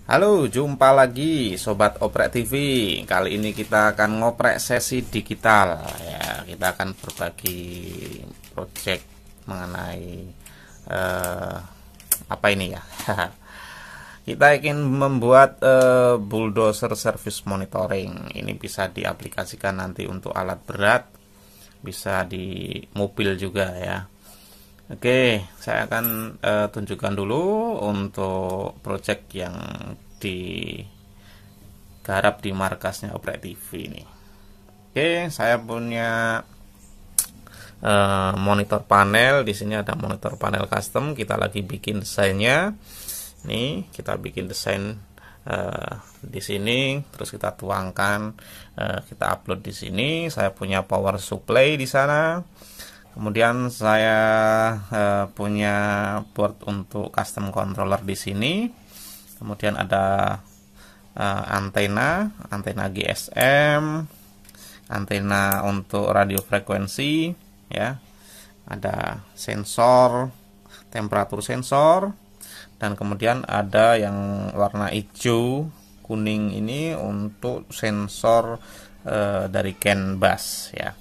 Halo, jumpa lagi Sobat Oprek TV. Kali ini kita akan ngoprek sesi digital ya. Kita akan berbagi project mengenai apa ini ya. Kita ingin membuat bulldozer service monitoring. Ini bisa diaplikasikan nanti untuk alat berat, bisa di mobil juga ya. Oke, saya akan tunjukkan dulu untuk project yang digarap di markasnya Oprek TV ini. Oke, saya punya monitor panel. Di sini ada monitor panel custom. Kita lagi bikin desainnya. Nih, kita bikin desain di sini, terus kita tuangkan, kita upload di sini. Saya punya power supply di sana. Kemudian saya punya board untuk custom controller di sini. Kemudian ada antena GSM, antena untuk radio frekuensi, ya. Ada sensor, temperatur sensor, dan kemudian ada yang warna hijau kuning ini untuk sensor dari CAN bus, ya.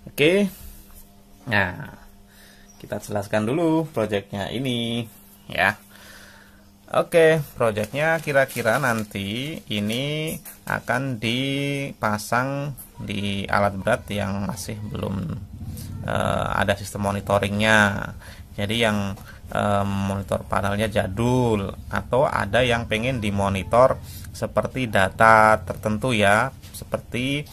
Oke. Nah, kita jelaskan dulu projectnya ini ya. Oke, projectnya kira-kira nanti ini akan dipasang di alat berat yang masih belum ada sistem monitoringnya. Jadi yang monitor panelnya jadul, atau ada yang pengen dimonitor seperti data tertentu ya, seperti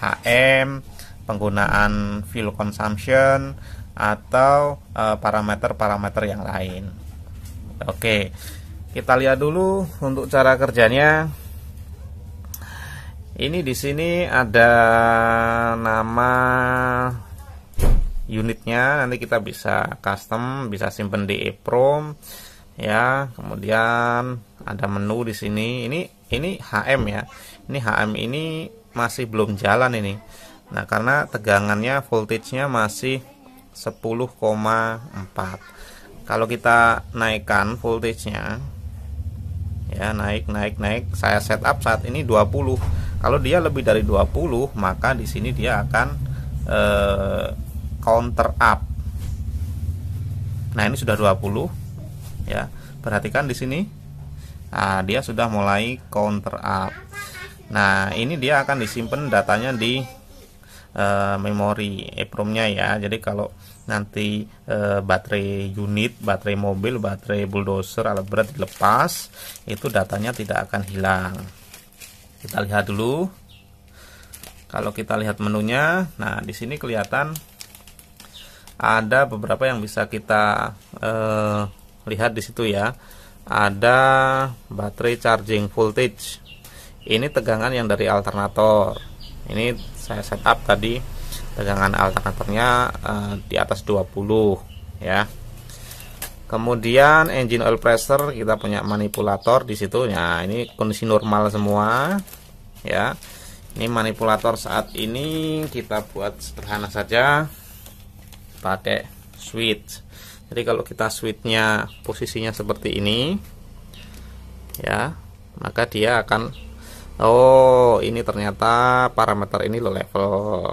HM, penggunaan fuel consumption, atau parameter-parameter yang lain. Oke, kita lihat dulu untuk cara kerjanya. Ini di sini ada nama unitnya, nanti kita bisa custom, bisa simpen di EEPROM ya. Kemudian ada menu di sini. Ini HM ya. Ini HM ini masih belum jalan ini. Nah, karena tegangannya, voltage-nya masih 10,4. Kalau kita naikkan voltage-nya ya, naik. Saya setup saat ini 20. Kalau dia lebih dari 20, maka di sini dia akan counter up. Nah, ini sudah 20 ya. Perhatikan di sini. Nah, dia sudah mulai counter up. Nah, ini dia akan disimpan datanya di memori EEPROM-nya ya. Jadi kalau nanti baterai unit, baterai mobil, baterai bulldozer, alat berat dilepas, itu datanya tidak akan hilang. Kita lihat dulu. Kalau kita lihat menunya, nah di sini kelihatan ada beberapa yang bisa kita lihat di situ ya. Ada baterai charging voltage. Ini tegangan yang dari alternator. Ini saya setup tadi, tegangan alternatornya di atas 20 ya. Kemudian engine oil pressure, kita punya manipulator di situ. Nah, ini kondisi normal semua ya. Ini manipulator saat ini kita buat sederhana saja, pakai switch. Jadi kalau kita switchnya posisinya seperti ini ya, maka dia akan, oh, ini ternyata parameter ini low level.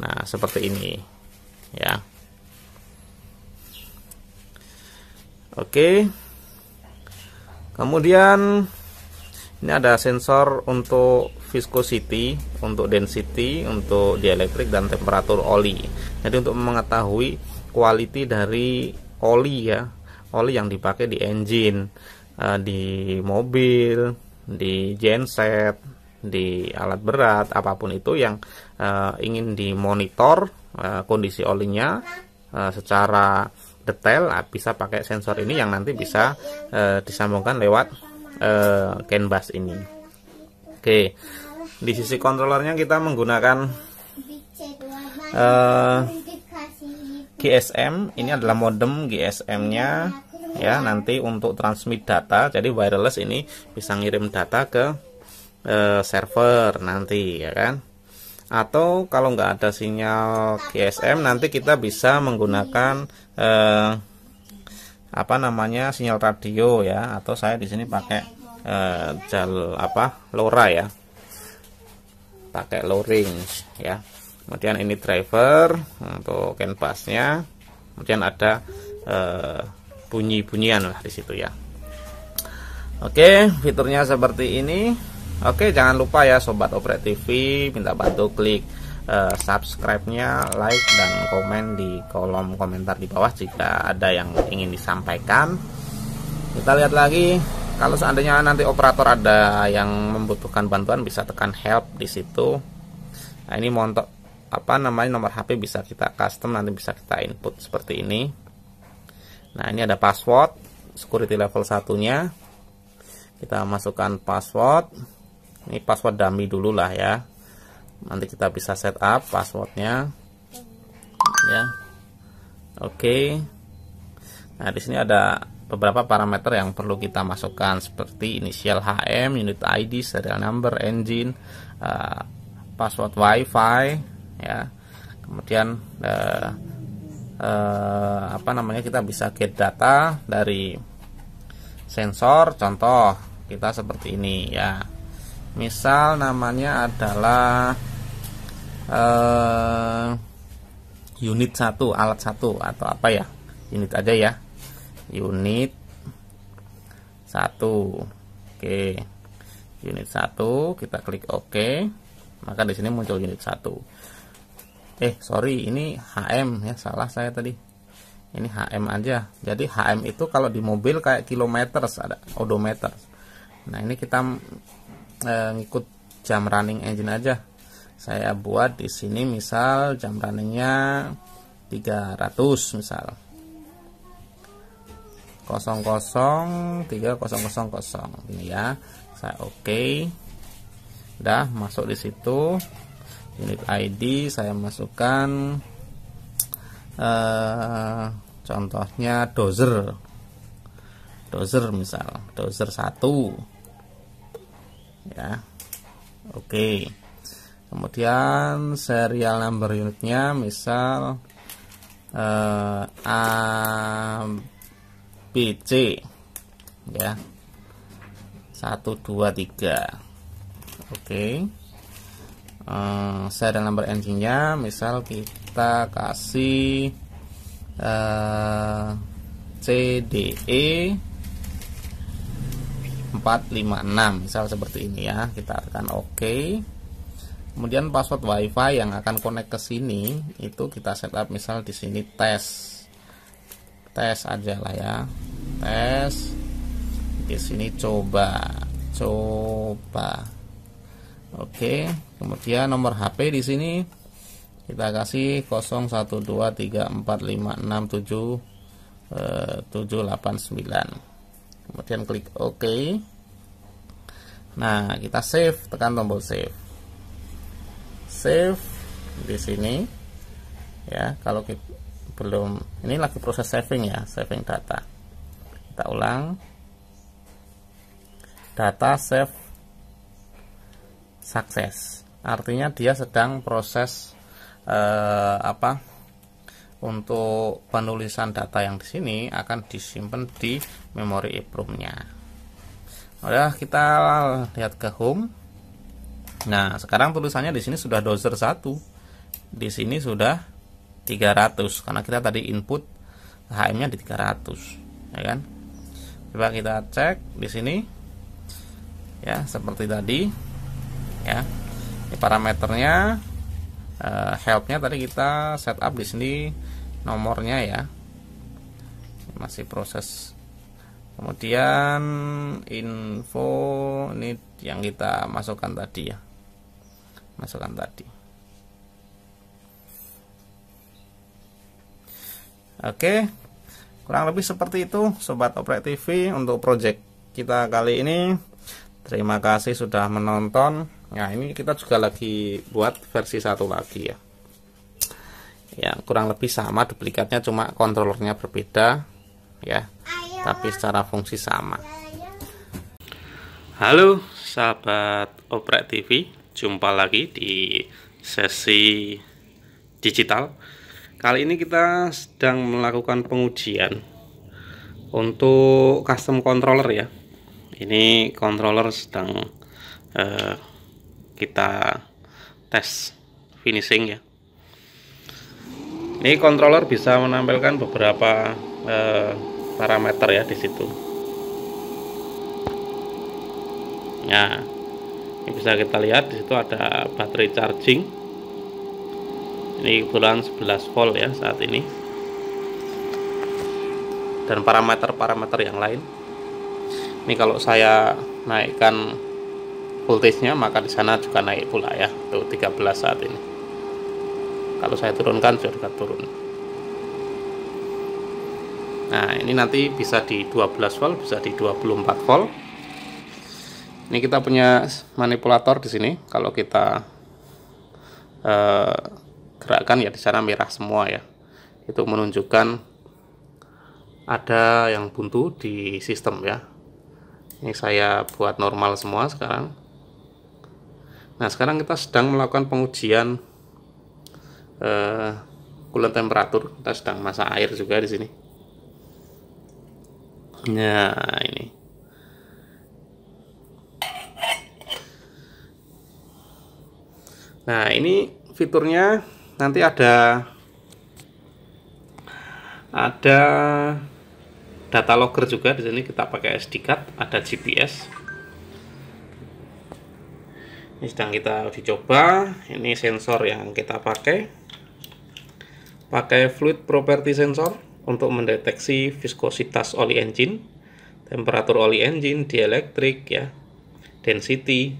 Nah, seperti ini ya. Oke. Kemudian ini ada sensor untuk viscosity, untuk density, untuk dielectric, dan temperatur oli. Jadi untuk mengetahui quality dari oli ya, oli yang dipakai di engine, di mobil, di genset, di alat berat, apapun itu yang ingin dimonitor kondisi olinya secara detail, bisa pakai sensor ini yang nanti bisa disambungkan lewat CAN bus ini. Oke, di sisi kontrolernya kita menggunakan GSM. Ini adalah modem GSM-nya ya, nanti untuk transmit data. Jadi wireless ini bisa ngirim data ke server nanti ya kan. Atau kalau nggak ada sinyal GSM, nanti kita bisa menggunakan apa namanya, sinyal radio ya, atau saya di sini pakai LoRa ya, pakai low range ya. Kemudian ini driver untuk CAN busnya, kemudian ada bunyi-bunyian lah di situ ya. Oke, fiturnya seperti ini. Oke, jangan lupa ya Sobat Oprek TV, minta bantu klik subscribe-nya, like dan komen di kolom komentar di bawah jika ada yang ingin disampaikan. Kita lihat lagi, kalau seandainya nanti operator ada yang membutuhkan bantuan bisa tekan help di situ. Nah, ini montok apa namanya, nomor HP bisa kita custom, nanti bisa kita input seperti ini. Nah, ini ada password security level 1-nya. Kita masukkan password. Ini password dummy dulu lah ya. Nanti kita bisa setup passwordnya ya. Oke. Nah, di sini ada beberapa parameter yang perlu kita masukkan seperti inisial HM, unit ID, serial number, engine, password WiFi ya. Kemudian apa namanya, kita bisa get data dari sensor. Contoh kita seperti ini ya. Misal namanya adalah unit 1, alat 1 atau apa ya, unit aja ya, unit 1. Oke, unit 1 kita klik OK, maka di sini muncul unit 1. Sorry, ini HM ya, salah saya tadi, ini HM aja. Jadi HM itu kalau di mobil kayak kilometer, ada odometer. Nah, ini kita ngikut jam running engine aja. Saya buat di sini misal jam runningnya 300 misal 003000 ini ya. Saya oke. Udah masuk di situ. Unit ID saya masukkan contohnya dozer misal, dozer 1 ya. Oke. Kemudian serial number unitnya misal ABC ya, 123. Oke. Serial number engine-nya misal kita kasih CDE 456 misal seperti ini ya. Kita tekan OK. Kemudian password WiFi yang akan connect ke sini itu kita setup misal di sini tes aja lah ya, tes. Di sini coba. Oke. Kemudian nomor HP di sini kita kasih 0123466789. Kemudian klik OK. Nah, kita save, tekan tombol save. Save di sini ya. Kalau kita belum, ini lagi proses saving ya, saving data. Kita ulang. Data save sukses. Artinya dia sedang proses untuk penulisan data yang di sini akan disimpan di memori EEPROM-nya. Udah, kita lihat ke home. Nah, sekarang tulisannya di sini sudah dozer 1. Di sini sudah 300 karena kita tadi input HM-nya di 300, ya kan? Coba kita cek di sini. Ya, seperti tadi. Ya. Ini parameternya, help-nya tadi kita setup di sini nomornya ya. Masih proses. Kemudian info ini yang kita masukkan tadi ya. Masukkan tadi. Oke. Kurang lebih seperti itu Sobat Oprek TV untuk project kita kali ini. Terima kasih sudah menonton. Nah, ini kita juga lagi buat versi 1 lagi ya. Ya, kurang lebih sama, duplikatnya cuma kontrolernya berbeda ya. Tapi secara fungsi sama. Halo sahabat Oprek TV, jumpa lagi di sesi digital. Kali ini kita sedang melakukan pengujian Untuk custom controller ya, ini controller sedang kita tes finishing ya. Ini controller bisa menampilkan beberapa parameter ya di situ. Nah, ini bisa kita lihat di situ ada baterai charging. Ini kebetulan 11 volt ya saat ini. Dan parameter-parameter yang lain. Ini kalau saya naikkan voltage-nya, maka di sana juga naik pula ya. Tuh 13 saat ini. Kalau saya turunkan juga turun. Nah, ini nanti bisa di 12 volt, bisa di 24 volt. Ini kita punya manipulator di sini. Kalau kita gerakkan ya di sana merah semua ya. Itu menunjukkan ada yang buntu di sistem ya. Ini saya buat normal semua sekarang. Nah, sekarang kita sedang melakukan pengujian coolant temperatur. Kita sedang masak air juga di sini. Nah, ini. Nah, ini fiturnya nanti ada data logger juga di sini. Kita pakai SD card, ada GPS. Ini sedang kita uji coba. Ini sensor yang kita pakai fluid property sensor untuk mendeteksi viskositas oli engine, temperatur oli engine, dielectric ya, density.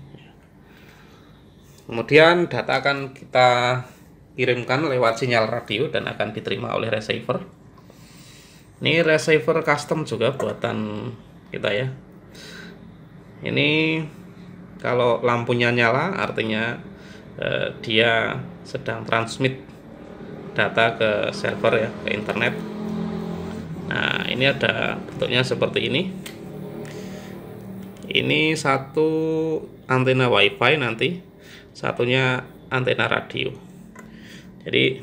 Kemudian data akan kita kirimkan lewat sinyal radio dan akan diterima oleh receiver. Ini receiver custom juga buatan kita ya. Ini kalau lampunya nyala artinya dia sedang transmit data ke server ya, ke internet. Nah, ini ada bentuknya seperti ini. Ini satu antena WiFi, nanti satunya antena radio. Jadi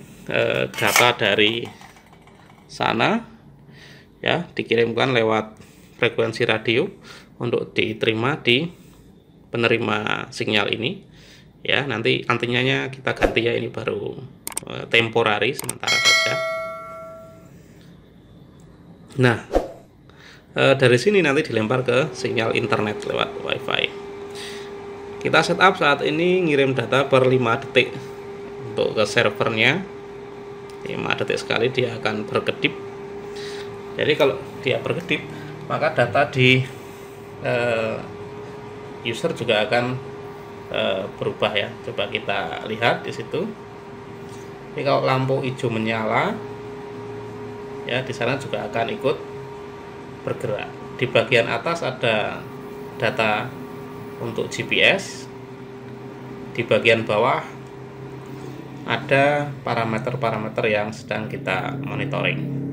data dari sana ya dikirimkan lewat frekuensi radio untuk diterima di penerima sinyal ini ya. Nanti antenanya kita ganti ya, ini baru temporary, sementara saja. Nah, dari sini nanti dilempar ke sinyal internet lewat WiFi. Kita setup saat ini ngirim data per 5 detik untuk ke servernya. 5 detik sekali dia akan berkedip. Jadi kalau dia berkedip, maka data di user juga akan berubah ya. Coba kita lihat di situ. Ini kalau lampu hijau menyala, ya di sana juga akan ikut bergerak. Di bagian atas ada data untuk GPS. Di bagian bawah ada parameter-parameter yang sedang kita monitoring.